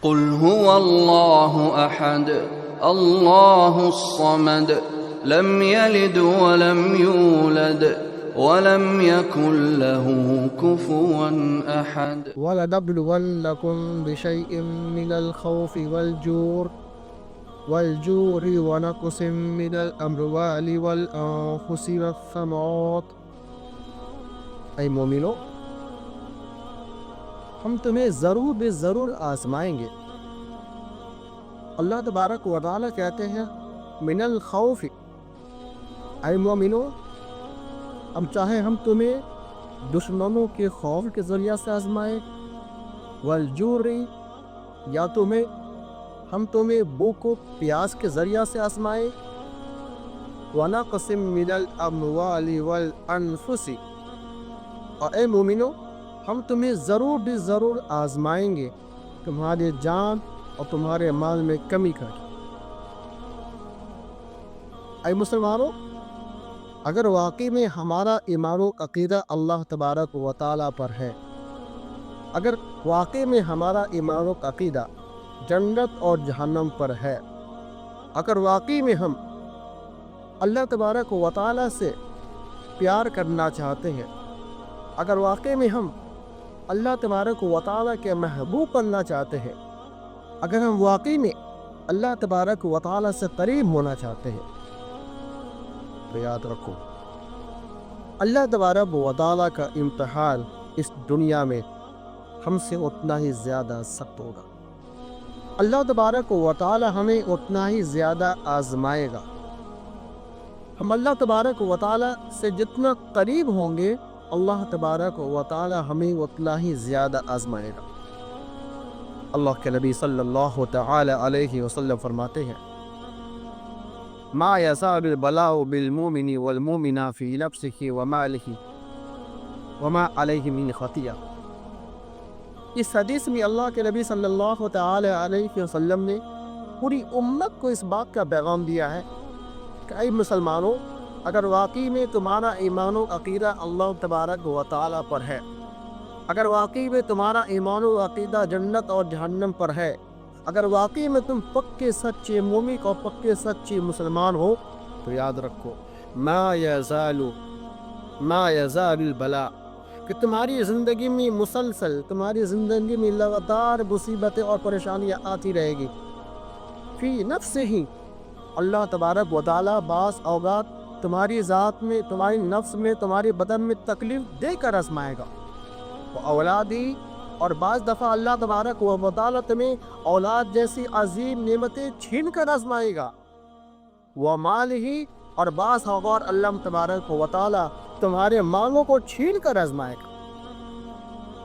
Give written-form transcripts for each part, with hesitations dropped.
قل هو الله أحد الله الصمد لم يلد ولم يولد ولم يكن له كفوا أحد وَلَنَبْلُوَنَّكُمْ بِشَيْءٍ مِّنَ الْخَوْفِ وَالْجُوعِ وَنَقْصٍ مِّنَ الْأَمْوَالِ وَالْأَنفُسِ وَالثَّمَرَاتِ۔ اے مومنو، ہم تمہیں ضرور بے ضرور آزمائیں گے۔ اللہ تبارک و تعالیٰ کہتے ہیں من الخوف، اے مومنو، ہم چاہے ہم تمہیں دشمنوں کے خوف کے ذریعہ سے آزمائیں، والجوع، یا ہم تمہیں بھوک و پیاس کے ذریعہ سے آزمائیں، ونقص من الاموال والانفس، اور اے مومنو، ہم تمہیں ضرور بھی ضرور آزمائیں گے تمہارے جان اور تمہارے مال میں کمی کر کے۔ اے مسلمانوں، اگر واقعی میں ہمارا ایمان و عقیدہ اللہ تبارک و تعالیٰ پر ہے، اگر واقعی میں ہمارا ایمان و عقیدہ جنت اور جہنم پر ہے، اگر واقعی میں ہم اللہ تبارک و تعالیٰ سے پیار کرنا چاہتے ہیں، اگر واقعی میں ہم اللہ تبارک و تعالیٰ کے محبوب بننا چاہتے ہیں، اگر ہم واقعی میں اللہ تبارک و تعالیٰ سے قریب ہونا چاہتے ہیں، تو یاد رکھو اللہ تبارک و تعالیٰ کا امتحان اس دنیا میں ہم سے اتنا ہی زیادہ سخت ہوگا۔ اللہ تبارک و تعالیٰ ہمیں اتنا ہی زیادہ آزمائے گا۔ ہم اللہ تبارک و تعالیٰ سے جتنا قریب ہوں گے، اللہ تبارک و تعالیٰ ہمیں اتنا ہی زیادہ آزمائے گا۔ اللہ کے نبی صلی اللہ تعالی علیہ وسلم فرماتے ہیں، ما یزال البلاء بالمؤمن والمؤمنہ فی نفسہ ومالہ وما علیہ من خطیہ۔ اس حدیث میں اللہ کے نبی صلی اللہ تعالی علیہ وسلم نے پوری امت کو اس بات کا پیغام دیا ہے کہ اے مسلمانوں، اگر واقعی میں تمہارا ایمان و عقیدہ اللہ تبارک و تعالیٰ پر ہے، اگر واقعی میں تمہارا ایمان و عقیدہ جنت اور جہنم پر ہے، اگر واقعی میں تم پکے سچے مومن اور پکے سچے مسلمان ہو، تو یاد رکھو ما یزال البلاء، کہ تمہاری زندگی میں مسلسل، تمہاری زندگی میں لگاتار مصیبتیں اور پریشانیاں آتی رہے گی۔ فی نفس ہی، اللہ تبارک و تعالیٰ بعض اوقات تمہاری ذات میں، تمہاری نفس میں، تمہاری بدن میں تکلیف دے کر آزمائے گا۔ اولادی، اور بعض دفعہ اللہ تبارک و تعالیٰ تمہیں اولاد جیسی عظیم نعمتیں چھین کر آزمائے گا۔ ومال ہی، اور بعض اوقات اللہ تبارک و تعالیٰ تمہارے مالوں کو چھین کر آزمائے گا۔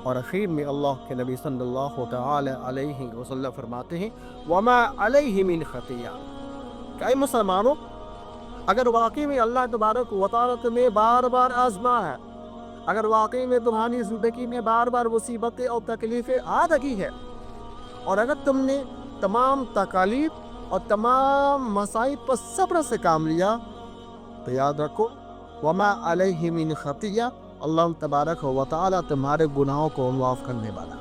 اور اخیر میں اللہ کے نبی صلی اللہ تعالی علیہ وسلم فرماتے ہیں وما علیہ من خطیہ، کہ اے مسلمانوں، اگر واقعی میں اللہ تبارک و تعالیٰ تمہیں بار بار آزما ہے، اگر واقعی میں تمہاری زندگی میں بار بار مصیبتیں اور تکلیفیں آ رہی ہے، اور اگر تم نے تمام تکالیف اور تمام مصائب پر صبر سے کام لیا، تو یاد رکھو وما علیہ من خطیہ، اللہ تبارک و تعالیٰ تمہارے گناہوں کو معاف کرنے والا۔